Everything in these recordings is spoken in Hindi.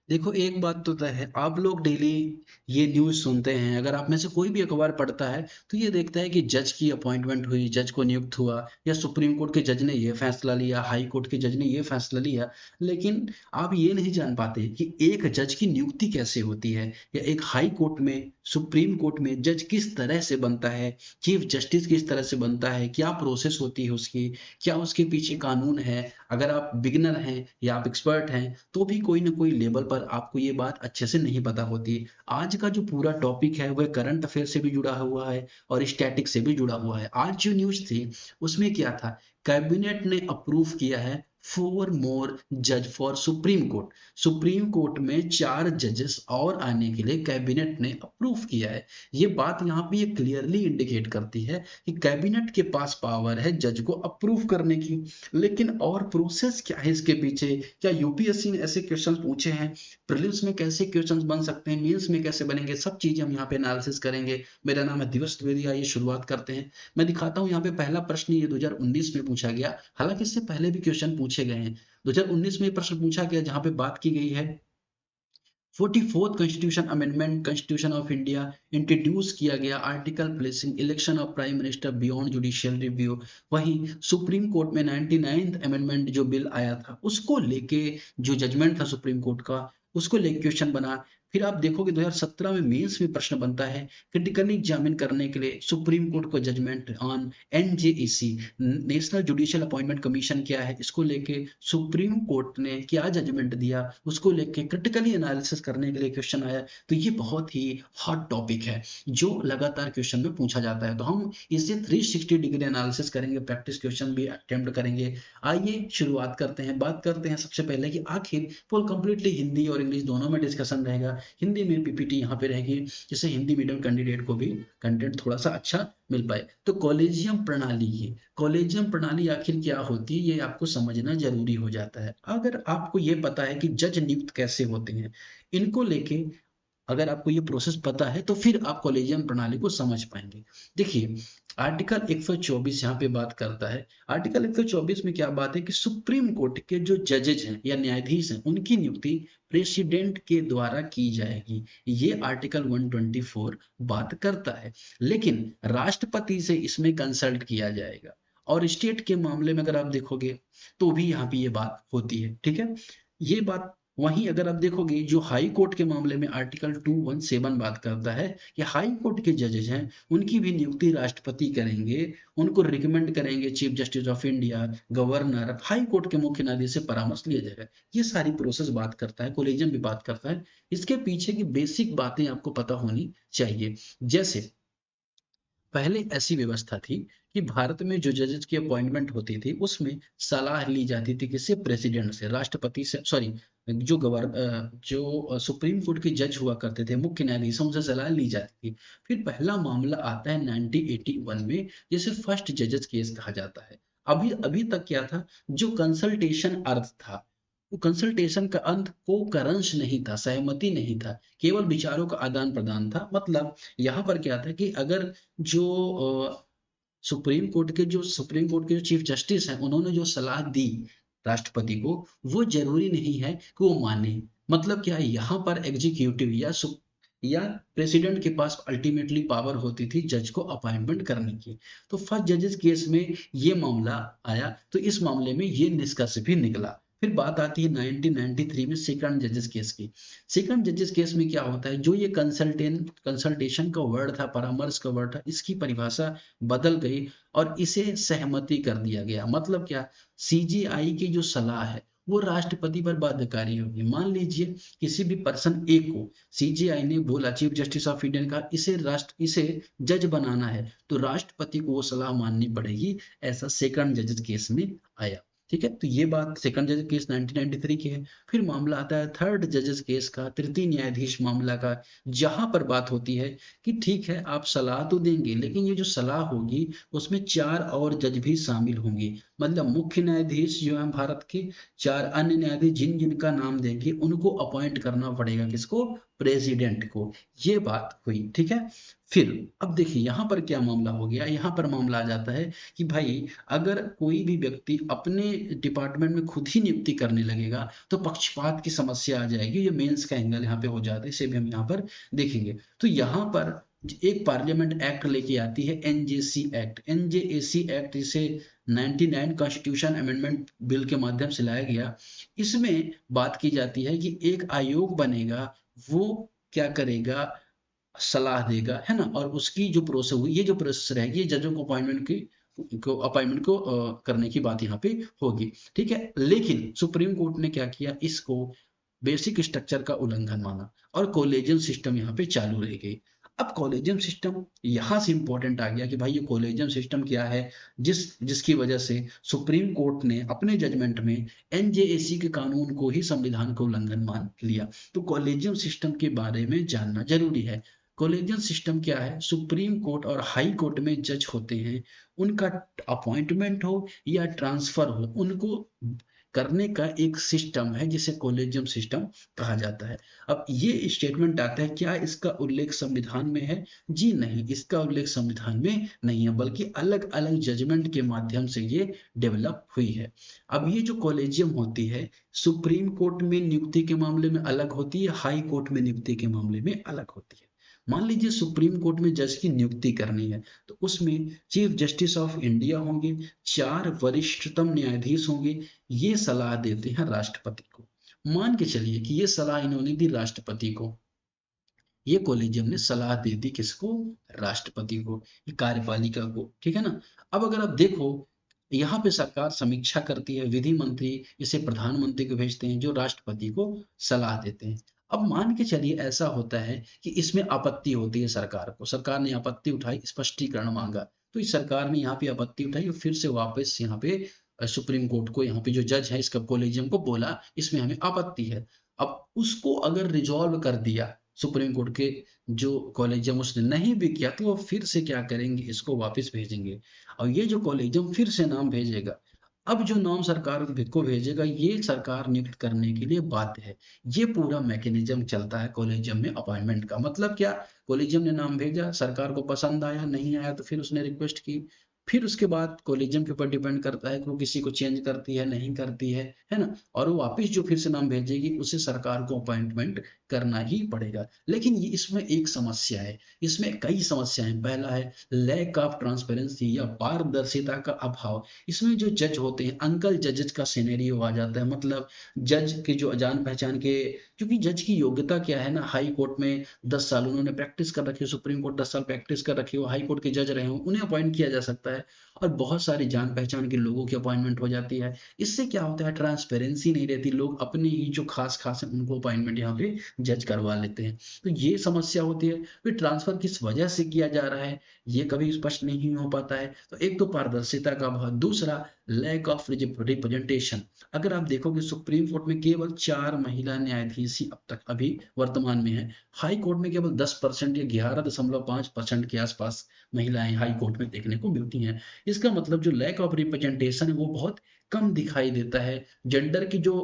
देखो, एक बात तो तय है, आप लोग डेली ये न्यूज़ सुनते हैं। अगर आप में से कोई भी अखबार पढ़ता है, तो ये देखता है कि जज की अपॉइंटमेंट हुई, जज को नियुक्त हुआ, या सुप्रीम कोर्ट के जज ने ये फैसला लिया, हाई कोर्ट के जज ने ये फैसला लिया। लेकिन आप ये नहीं जान पाते कि एक जज की नियुक्ति कैसे होती है, या एक हाई कोर्ट में, सुप्रीम कोर्ट में जज किस तरह से बनता है, चीफ जस्टिस किस तरह से बनता है, क्या प्रोसेस होती है उसकी, क्या उसके पीछे कानून है। अगर आप बिगिनर हैं या आप एक्सपर्ट हैं, तो भी कोई ना कोई लेवल पर आपको ये बात अच्छे से नहीं पता होती। आज का जो पूरा टॉपिक है वह करंट अफेयर से भी जुड़ा हुआ है और स्टैटिक से भी जुड़ा हुआ है। आज जो न्यूज़ थी उसमें क्या था, कैबिनेट ने अप्रूव किया है 4 मोर जज for supreme court. Supreme court में 4 जजेस और आने के लिए कैबिनेट ने अप्रूव किया है। ये बात यहाँ पे ये क्लियरली इंडिकेट करती है कि कैबिनेट के पास पावर है जज को अप्रूव करने की। लेकिन और प्रोसेस क्या है इसके पीछे? क्या यूपीएससी ने ऐसे क्वेश्चन पूछे हैं? प्रीलिम्स में कैसे क्वेश्चंस बन सकते हैं, मेंस में कैसे बनेंगे, सब चीजें हम यहाँ पे एनालिसिस करेंगे। मेरा नाम है दिवस द्विवेदी, आइए शुरुआत करते हैं। मैं दिखाता हूँ यहाँ पे पहला प्रश्न ये 2019 में पूछा गया। हालांकि इससे पहले भी क्वेश्चन पूछे गए हैं। 2019 में प्रश्न पूछा गया जहाँ पे बात की गई है 44th constitution amendment, constitution of India introduce किया गया article placing election of prime minister beyond judicial review. वहीं सुप्रीम कोर्ट में 99th अमेंडमेंट जो बिल आया था उसको लेके, जो जजमेंट था सुप्रीम कोर्ट का, उसको लेके क्वेश्चन बना। फिर आप देखोगे 2017 में मेंस में प्रश्न बनता है क्रिटिकली एग्जामिन करने के लिए सुप्रीम कोर्ट को judgement on NJEC, National Judicial Appointment Commission क्या है, इसको लेके सुप्रीम कोर्ट ने क्या जजमेंट दिया, उसको लेके क्रिटिकली एनालिसिस करने के लिए क्वेश्चन आया। तो ये बहुत ही हॉट टॉपिक है जो लगातार क्वेश्चन में पूछा जाता है। तो हम इसे 360 डिग्री एनालिसिस करेंगे, प्रैक्टिस क्वेश्चन भी अटेम्प्ट करेंगे। आइए शुरुआत करते हैं। बात करते हैं सबसे पहले कि आखिर फुल कंप्लीटली हिंदी और इंग्लिश दोनों में डिस्कशन रहेगा। हिंदी में पीपीटी यहाँ पे रहेगी, जिससे हिंदी मीडियम कैंडिडेट को भी कंटेंट थोड़ा सा अच्छा मिल पाए। तो कॉलेजियम प्रणाली, ये कॉलेजियम प्रणाली आखिर क्या होती है ये आपको समझना जरूरी हो जाता है। अगर आपको ये पता है कि जज नियुक्त कैसे होते हैं, इनको लेके अगर आपको ये प्रोसेस पता है, तो फिर आप कॉलेजियम प्रणाली को समझ पाएंगे। देखिए, आर्टिकल 124 यहाँ पे बात करता है। आर्टिकल 124 में क्या बात है कि सुप्रीम कोर्ट के जो जजेज हैं या न्यायाधीश हैं, उनकी नियुक्ति प्रेसिडेंट के द्वारा की जाएगी। ये आर्टिकल 124 बात करता है। लेकिन राष्ट्रपति से इसमें कंसल्ट किया जाएगा। और स्टेट के मामले में अगर आप देखोगे तो भी यहाँ पे ये बात होती है। ठीक है, ये बात। वहीं अगर आप देखोगे जो हाई कोर्ट के मामले में आर्टिकल 217 बात करता है कि हाई कोर्ट के जजेज हैं उनकी भी नियुक्ति राष्ट्रपति करेंगे, उनको रिकमेंड करेंगे chief justice of India, governor, high court के मुख्य न्यायाधीश से परामर्श लिया जाएगा। ये सारी प्रोसेस बात करता है, कोलेजियम भी बात करता है। इसके पीछे की बेसिक बातें आपको पता होनी चाहिए। जैसे पहले ऐसी व्यवस्था थी कि भारत में जो जजेस की अपॉइंटमेंट होती थी उसमें सलाह ली जाती थी किससे, प्रेसिडेंट से, राष्ट्रपति से, सॉरी, जो सुप्रीम कोर्ट के जज हुआ करते थे, मुख्य न्यायाधीशों से सलाह ली जाती थी। फिर पहला मामला आता है 1981 में, जिसे फर्स्ट जजेस केस कहा जाता है। अभी अभी तक क्या था, जो कंसल्टेशन अर्थ था, वो कंसल्टेशन का अंत को करंश नहीं था, सहमति नहीं था, केवल विचारों का आदान प्रदान था। मतलब यहाँ पर क्या था कि अगर जो सुप्रीम कोर्ट के जो चीफ जस्टिस हैं उन्होंने जो सलाह दी राष्ट्रपति को, वो जरूरी नहीं है कि वो माने। मतलब क्या है, यहाँ पर एग्जीक्यूटिव या प्रेसिडेंट के पास अल्टीमेटली पावर होती थी जज को अपॉइंटमेंट करने की। तो फर्स्ट जजेस केस में ये मामला आया, तो इस मामले में ये निष्कर्ष भी निकला। फिर बात आती है 1993 में सेकंड जजेस केस की। सेकंड जजेस केस में क्या होता है, जो ये कंसल्टेशन का वर्ड था, परामर्श का वर्ड था, इसकी परिभाषा बदल गई और इसे सहमति कर दिया गया। मतलब क्या, सीजीआई की जो सलाह है वो राष्ट्रपति पर बाध्यकारी होगी। मान लीजिए किसी भी पर्सन ए को सीजीआई ने बोला, चीफ जस्टिस ऑफ इंडिया ने कहा इसे जज बनाना है, तो राष्ट्रपति को वो सलाह माननी पड़ेगी। ऐसा सेकंड जजेस केस में आया। ठीक है, तो ये बात सेकंड जजेस केस 1993 की है। फिर मामला आता है थर्ड जजेस केस का, तृतीय न्यायाधीश मामला का, जहां पर बात होती है कि ठीक है आप सलाह तो देंगे, लेकिन ये जो सलाह होगी उसमें 4 और जज भी शामिल होंगे। मतलब मुख्य न्यायाधीश जो है भारत के, 4 अन्य न्यायाधीश जिन जिनका नाम देंगे उनको अपॉइंट करना पड़ेगा, किसको, प्रेसिडेंट को। ये बात हुई, ठीक है। फिर अब देखिए यहाँ पर क्या मामला हो गया, यहाँ पर मामला आ जाता है कि भाई अगर कोई भी व्यक्ति अपने डिपार्टमेंट में खुद ही नियुक्ति करने लगेगा तो पक्षपात की समस्या आ जाएगी। ये मेंस का एंगल यहाँ पे हो जाता है, इसे भी हम यहाँ पर देखेंगे। तो यहाँ पर एक पार्लियामेंट एक्ट लेके आती है, एनजेसी एक्ट, एनजेएसी एक्ट, जिसे 99 कॉन्स्टिट्यूशन अमेंडमेंट बिल के माध्यम से लाया गया। इसमें बात की जाती है कि एक आयोग बनेगा, वो क्या करेगा, सलाह देगा, है ना, और उसकी जो प्रोसेस हुई, ये जो प्रोसेस रहेगी, ये जजों को अपॉइंटमेंट को करने की बात यहाँ पे होगी, ठीक है। लेकिन सुप्रीम कोर्ट ने क्या किया, इसको बेसिक स्ट्रक्चर का उल्लंघन माना और कॉलेजियम सिस्टम यहाँ पे चालू रह गई। अब कॉलेजियम सिस्टम यहां से इंपॉर्टेंट आ गया कि भाई ये कॉलेजियम सिस्टम क्या है, जिसकी वजह से सुप्रीम कोर्ट ने अपने जजमेंट में एनजेएसी के कानून को ही संविधान का उल्लंघन मान लिया। तो कॉलेजियम सिस्टम के बारे में जानना जरूरी है। कॉलेजियम सिस्टम क्या है, सुप्रीम कोर्ट और हाई कोर्ट में जज होते हैं, उनका अपॉइंटमेंट हो या ट्रांसफर हो, उनको करने का एक सिस्टम है जिसे कॉलेजियम सिस्टम कहा जाता है। अब ये स्टेटमेंट आता है, क्या इसका उल्लेख संविधान में है? जी नहीं, इसका उल्लेख संविधान में नहीं है, बल्कि अलग अलग जजमेंट के माध्यम से ये डेवलप हुई है। अब ये जो कॉलेजियम होती है, सुप्रीम कोर्ट में नियुक्ति के मामले में अलग होती है, हाई कोर्ट में नियुक्ति के मामले में अलग होती है। मान लीजिए सुप्रीम कोर्ट में जज की नियुक्ति करनी है, तो उसमें चीफ जस्टिस ऑफ इंडिया होंगे, 4 वरिष्ठतम न्यायाधीश होंगे, ये सलाह देते हैं राष्ट्रपति को। मान के चलिए कि ये सलाह इन्होंने दी राष्ट्रपति को, ये कॉलेजियम ने सलाह दे दी किसको, राष्ट्रपति को, ये कार्यपालिका को, ठीक है ना। अब अगर आप देखो, यहाँ पे सरकार समीक्षा करती है, विधि मंत्री इसे प्रधानमंत्री को भेजते हैं, जो राष्ट्रपति को सलाह देते हैं। अब मान के चलिए ऐसा होता है कि इसमें आपत्ति होती है सरकार को, सरकार ने आपत्ति उठाई, स्पष्टीकरण मांगा, तो इस सरकार ने यहाँ पे आपत्ति उठाई और फिर से वापस यहाँ पे सुप्रीम कोर्ट को, यहाँ पे जो जज है इसका कॉलेजियम को बोला, इसमें हमें आपत्ति है। अब उसको अगर रिजॉल्व कर दिया सुप्रीम कोर्ट के जो कॉलेजियम, उसने नहीं भी किया, तो वो फिर से क्या करेंगे, इसको वापस भेजेंगे और ये जो कॉलेजियम फिर से नाम भेजेगा। अब जो नाम सरकार को भेजेगा, ये सरकार नियुक्त करने के लिए बाध्य है। ये पूरा मैकेनिज्म चलता है कॉलेजियम में अपॉइंटमेंट का। मतलब क्या, कॉलेजियम ने नाम भेजा, सरकार को पसंद आया, नहीं आया तो फिर उसने रिक्वेस्ट की, फिर उसके बाद कॉलेजियम के ऊपर डिपेंड करता है कि वो किसी को चेंज करती है, नहीं करती है ना, और वो वापस जो फिर से नाम भेजेगी, उसे सरकार को अपॉइंटमेंट करना ही पड़ेगा। लेकिन ये इसमें एक समस्या है, इसमें कई समस्याएं। पहला है लैक ऑफ ट्रांसपेरेंसी या पारदर्शिता का अभाव। इसमें जो जज होते हैं, अंकल जजेस का सिनेरियो आ जाता है। मतलब जज के जो जान पहचान के, क्योंकि जज की योग्यता क्या है ना, हाई कोर्ट में 10 साल उन्होंने प्रैक्टिस कर रखी है, सुप्रीम कोर्ट 10 साल प्रैक्टिस कर रखी हो, हाई कोर्ट के जज रहे हो, उन्हें अपॉइंट किया जा सकता है। और बहुत सारी जान पहचान के लोगों की अपॉइंटमेंट हो जाती है। इससे क्या होता है, ट्रांसपेरेंसी नहीं रहती, लोग अपने ही जो खास खास है उनको अपॉइंटमेंट यहाँ पे जज करवा लेते हैं। तो ये समस्या होती है। फिर ट्रांसफर किस वजह से किया जा रहा है, ये कभी स्पष्ट नहीं हो पाता है। तो एक तो पारदर्शिता का अभाव, दूसरा लैक ऑफ रिप्रेजेंटेशन। अगर आप देखोगे सुप्रीम कोर्ट में केवल 4 महिला न्यायाधीश ही अब तक अभी वर्तमान में है, हाई कोर्ट में केवल 10% या 11.5% के आसपास महिलाएं हाई कोर्ट में देखने को मिलती हैं। इसका मतलब जो लैक ऑफ रिप्रेजेंटेशन है वो बहुत कम दिखाई देता है। जेंडर की जो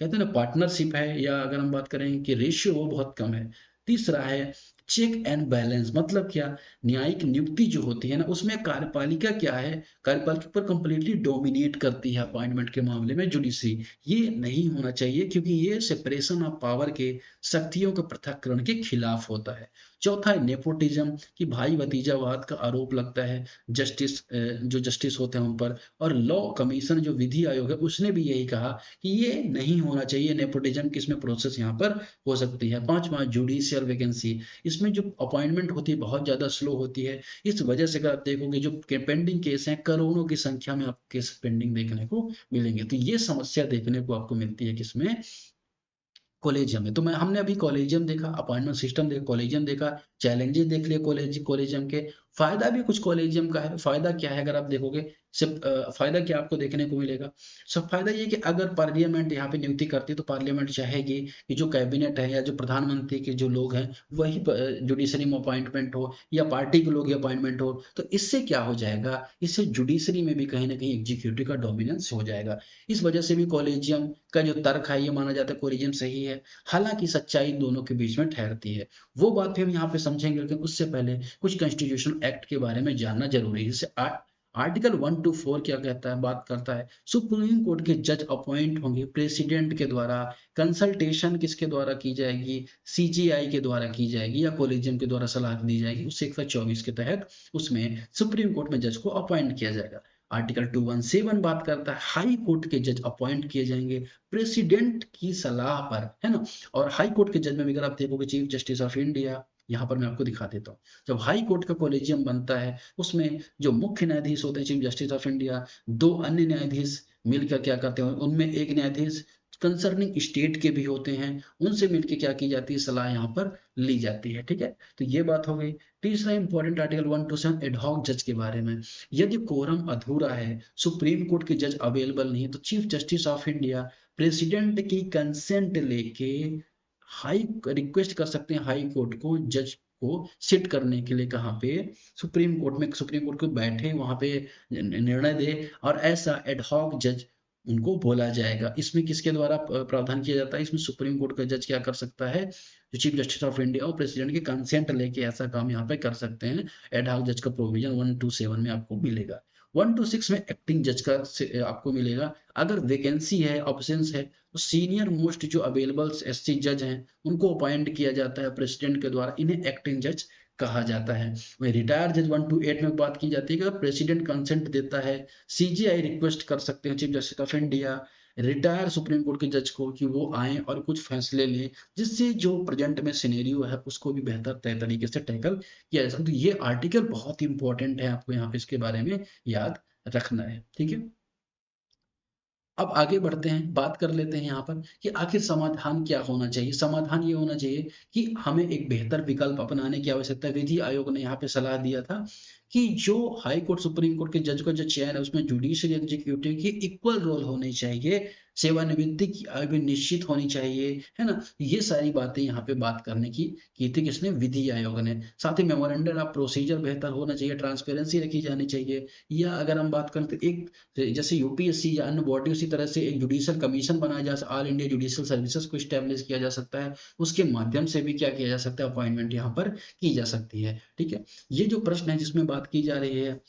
कहते हैं ना पार्टनरशिप है, या अगर हम बात करें कि रेशियो, वो बहुत कम है। तीसरा है चेक एंड बैलेंस। मतलब क्या, न्यायिक नियुक्ति जो होती है ना, उसमें कार्यपालिका क्या है, कार्यपालिका पर कंप्लीटली डोमिनेट करती है अपॉइंटमेंट के मामले में जुडिशरी। ये नहीं होना चाहिए, क्योंकि ये सेपरेशन ऑफ पावर के, शक्तियों के पृथक्करण के खिलाफ होता है। चौथा है नेपोटिज्म, कि भाई भतीजावाद का आरोप लगता है जो जस्टिस होते हैं उन पर। और लॉ कमीशन जो विधि आयोग है, उसने भी यही कहा कि ये नहीं होना चाहिए नेपोटिज्म, किसमें प्रोसेस यहाँ पर हो सकती है। पांचवा जुडिशियल वैकेंसी, इसमें जो अपॉइंटमेंट होती है बहुत ज्यादा स्लो होती है। इस वजह से अगर आप देखोगे जो पेंडिंग केस हैं, करोड़ों की संख्या में आप केस पेंडिंग देखने को मिलेंगे। तो ये समस्या देखने को आपको मिलती है किसमें, कॉलेजियम में। तो हमने अभी कॉलेजियम देखा, अपॉइंटमेंट सिस्टम देखा, कॉलेजियम देखा, चैलेंजेस देख लिए कॉलेजियम के, फायदा भी कुछ कॉलेजियम का है। फायदा क्या है अगर आप देखोगे, सिर्फ फायदा क्या आपको देखने को मिलेगा। सब फायदा ये कि अगर पार्लियामेंट यहाँ पे नियुक्ति करती है तो पार्लियामेंट चाहेगी कि जो कैबिनेट है या जो प्रधानमंत्री के जो लोग हैं वही जुडिशरी में अपॉइंटमेंट हो या पार्टी के लोग ही अपॉइंटमेंट हो। तो इससे क्या हो जाएगा, इससे जुडिशरी में भी कहीं ना कहीं एग्जीक्यूटिव का डोमिनेंस हो जाएगा। इस वजह से भी कॉलेजियम का जो तर्क है ये माना जाता है कॉलेजियम सही है। हालांकि सच्चाई दोनों के बीच में ठहरती है, वो बात भी हम यहाँ पे समझेंगे, लेकिन उससे पहले कुछ कॉन्स्टिट्यूशनल एक्ट के बारे में जानना जरूरी है। जैसे आर्टिकल 1 to 4 क्या कहता है, बात करता है सुप्रीम कोर्ट के जज अपॉइंट होंगे प्रेसिडेंट के द्वारा। कंसल्टेशन किसके द्वारा की जाएगी, सीजीआई के द्वारा की जाएगी या कॉलेजियम के द्वारा सलाह दी जाएगी। उस 124 के तहत उसमें सुप्रीम कोर्ट में जज को अपॉइंट किया जाएगा। आर्टिकल 217 बात करता है हाई कोर्ट के जज अपॉइंट किए जाएंगे प्रेसिडेंट की सलाह पर, है ना। और हाई कोर्ट के जज में भी अगर आप देखोगे चीफ जस्टिस ऑफ इंडिया, यहाँ पर मैं आपको दिखा देता हूँ। जब हाई कोर्ट का कॉलेजियम बनता है उसमें जो मुख्य न्यायाधीश होते हैं चीफ जस्टिस ऑफ इंडिया, दो अन्य न्यायाधीश मिलकर क्या करते हैं, उनमें एक न्यायाधीश कंसर्निंग स्टेट के भी होते हैं, उनसे मिलकर क्या की जाती है, सलाह यहाँ पर ली जाती है। ठीक है, तो ये बात हो गई। तीसरा इंपॉर्टेंट आर्टिकल 1 to 7 एडहॉक जज के बारे में। यदि कोरम अधूरा है, सुप्रीम कोर्ट के जज अवेलेबल नहीं है, तो chief justice of India president की कंसेंट लेके हाई रिक्वेस्ट कर सकते हैं हाई कोर्ट को जज को सिट करने के लिए, कहाँ पे, सुप्रीम कोर्ट में। सुप्रीम कोर्ट को बैठे वहां पे निर्णय दे, और ऐसा एडहॉक जज उनको बोला जाएगा। इसमें किसके द्वारा प्रावधान किया जाता है, इसमें सुप्रीम कोर्ट का जज क्या कर सकता है, जो चीफ जस्टिस ऑफ इंडिया और प्रेसिडेंट की कंसेंट लेके ऐसा काम यहाँ पे कर सकते हैं। एडहॉक जज का प्रोविजन 1 to 7 में आपको मिलेगा। 1 to 6 में एक्टिंग जज का आपको मिलेगा। अगर वैकेंसी है, ऑप्शंस है, तो सीनियर मोस्ट जो अवेलेबल एससी जज हैं उनको अपॉइंट किया जाता है प्रेसिडेंट के द्वारा, इन्हें एक्टिंग जज कहा जाता है। वही रिटायर जज 1 to 8 में बात की जाती है कि प्रेसिडेंट कंसेंट देता है, सीजीआई रिक्वेस्ट कर सकते हैं chief justice of India retire supreme court के जज को कि वो आए और कुछ फैसले लें, जिससे जो प्रेजेंट में सिनेरियो है उसको भी बेहतर तय तरीके से टैकल किया जा सकता है। तो ये आर्टिकल बहुत इंपॉर्टेंट है, आपको यहाँ पे इसके बारे में याद रखना है। ठीक है, अब आगे बढ़ते हैं, बात कर लेते हैं यहाँ पर कि आखिर समाधान क्या होना चाहिए। समाधान ये होना चाहिए कि हमें एक बेहतर विकल्प अपनाने की आवश्यकता है। विधि आयोग ने यहाँ पे सलाह दिया था कि जो हाई कोर्ट सुप्रीम कोर्ट के जज का जो चयन है उसमें जुडिशियल एग्जीक्यूटिव की इक्वल रोल होनी चाहिए, सेवानिवृत्ति की आयु भी निश्चित होनी चाहिए, है ना। ये सारी बातें यहाँ पे बात करने की थी किसने, विधि आयोग ने। साथ ही मेमोरेंडम ऑफ प्रोसीजर बेहतर होना चाहिए, ट्रांसपेरेंसी रखी जानी चाहिए। या अगर हम बात करें तो एक जैसे यूपीएससी या अन्य बॉडी उसी तरह से एक जुडिशियल कमीशन बनाया जा सकता, ऑल इंडिया जुडिशियल सर्विसेज को स्टैब्लिश किया जा सकता है, उसके माध्यम से भी क्या किया जा सकता है, अपॉइंटमेंट यहाँ पर की जा सकती है। ठीक है, ये जो प्रश्न है जिसमें बात की जा रही है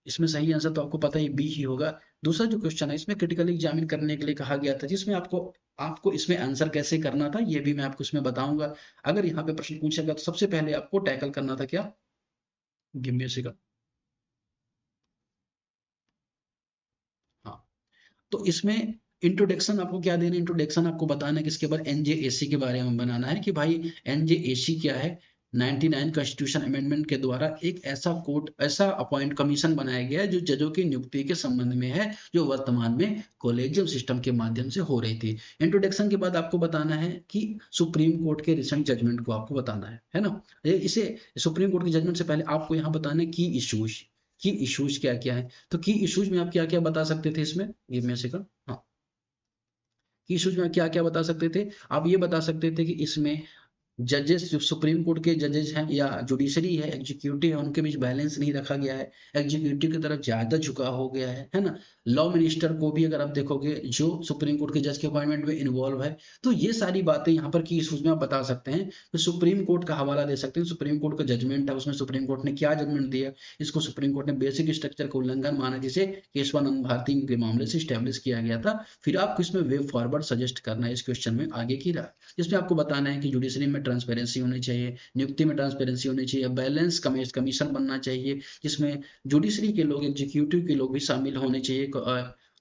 इसमें सही आंसर तो आपको पता ही बी ही होगा। दूसरा जो क्वेश्चन है इसमें क्रिटिकली एग्जामिन करने के लिए कहा गया था, जिसमें आपको आपको इसमें आंसर कैसे करना था ये भी मैं आपको इसमें बताऊंगा। अगर यहाँ पे प्रश्न पूछेगा तो सबसे पहले आपको टैकल करना था क्या, गिव मी अ सेकंड। हाँ, तो इसमें इंट्रोडक्शन आपको क्या देना है, इंट्रोडक्शन आपको बताना है कि इसके बाद एनजेएसी के बारे में बनाना है कि भाई एनजेएसी क्या है। 99 कॉन्स्टिट्यूशन अमेंडमेंट के द्वारा एक ऐसा कोर्ट, ऐसा अपॉइंट कमीशन बनाया गया है जो जजों की नियुक्ति के संबंध में है, जो वर्तमान में कॉलेजियम सिस्टम के माध्यम से हो रही थी। इंट्रोडक्शन के बाद आपको बताना है कि सुप्रीम कोर्ट के रिसेंट जजमेंट को आपको बताना है ना। इसे सुप्रीम कोर्ट के जजमेंट से पहले आपको यहाँ बताना है की इश्यूज क्या क्या है। तो की इश्यूज में आप क्या क्या बता सकते थे इसमें, गिव मी अ सेकंड। हाँ, की इश्यूज में क्या क्या बता सकते थे, आप ये बता सकते थे कि इसमें जजेस जो सुप्रीम कोर्ट के जजेस हैं या जुडिशरी है, एग्जीक्यूटिव है, उनके बीच बैलेंस नहीं रखा गया है, एग्जीक्यूटिव की तरफ ज्यादा झुकाव हो गया है ना। लॉ मिनिस्टर को भी अगर आप देखोगे जो सुप्रीम कोर्ट के जज के अपॉइंटमेंट में इन्वॉल्व है। तो ये सारी बातें यहाँ पर की इश्यूज में आप बता सकते हैं। तो सुप्रीम कोर्ट का हवाला दे सकते हैं, सुप्रीम कोर्ट का जजमेंट है उसमें सुप्रीम कोर्ट ने क्या जजमेंट दिया, इसको सुप्रीम कोर्ट ने बेसिक स्ट्रक्चर का उल्लंघन माना जिसे केशवानंद भारती के मामले से स्टैब्लिश किया गया था। फिर आपको इसमें वे फॉरवर्ड सजेस्ट करना है इस क्वेश्चन में आगे की राह, जिसमें आपको बताना है कि जुडिशरी में ट्रांसपेरेंसी होनी चाहिए, नियुक्ति में ट्रांसपेरेंसी होनी चाहिए, बैलेंस कमीशन बनना चाहिए जिसमें जुडिशरी के लोग, एग्जीक्यूटिव के लोग भी शामिल होने चाहिए।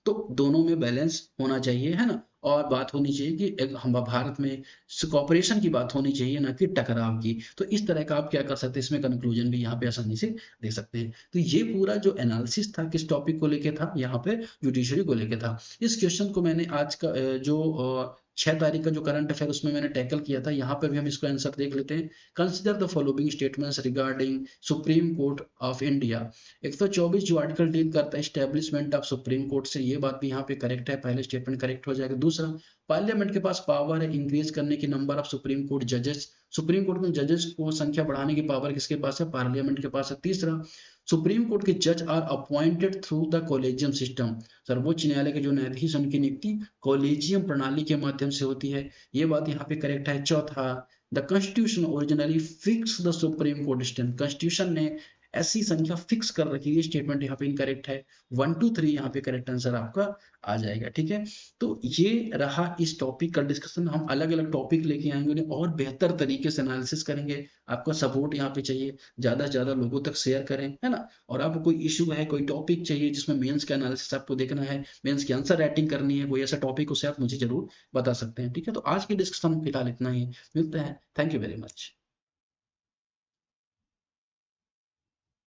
तो दोनों में बैलेंस होना चाहिए, है ना। और बात होनी चाहिए कि हम भारत में कॉपरेशन की बात होनी चाहिए, ना कि टकराव की। तो इस तरह का आप क्या कर सकते हैं, इसमें कंक्लूजन भी यहाँ पे आसानी से दे सकते हैं। तो ये पूरा जो एनालिसिस था किस टॉपिक को लेके था, यहाँ पे जुडिशरी को लेके था। इस क्वेश्चन को मैंने आज का जो 6 तारीख का जो करंट अफेयर उसमें मैंने टैकल किया था, यहाँ पे भी हम इसको आंसर देख लेते हैं। Consider the following statements regarding supreme court of India. 124 जो आर्टिकल डील करता है स्टैब्लिशमेंट ऑफ सुप्रीम कोर्ट से, ये बात भी यहाँ पे करेक्ट है, पहले स्टेटमेंट करेक्ट हो जाएगा। दूसरा, पार्लियामेंट के पास पावर है इंक्रीज करने की नंबर ऑफ सुप्रीम कोर्ट जजेस। सुप्रीम कोर्ट में जजेस को संख्या बढ़ाने की पावर किसके पास है, पार्लियामेंट के पास है। तीसरा, सुप्रीम कोर्ट के जज are appointed through the collegium system. सर्वोच्च न्यायालय के जो न्यायाधीश उनकी नियुक्ति कॉलेजियम प्रणाली के माध्यम से होती है, ये बात यहाँ पे करेक्ट है। चौथा, the constitution originally fix the supreme court stand. Constitution ने ऐसी संख्या फिक्स कर रखी है, स्टेटमेंट यहाँ पे इनकरेक्ट है। 1 2 3 यहाँ पे करेक्ट आंसर आपका आ जाएगा। ठीक है, तो ये रहा इस टॉपिक का डिस्कशन। हम अलग अलग टॉपिक लेके आएंगे, उन्हें और बेहतर तरीके से एनालिसिस करेंगे। आपका सपोर्ट यहाँ पे चाहिए, ज्यादा से ज्यादा लोगों तक शेयर करें, है ना। और आपको कोई इशू है, कोई टॉपिक चाहिए जिसमें मेंस का एनालिसिस आपको देखना है, मेंस की आंसर राइटिंग करनी है, कोई ऐसा टॉपिक, उसे आप मुझे जरूर बता सकते हैं। ठीक है, तो आज की डिस्कशन फिलहाल इतना ही, मिलते हैं। Thank you very much.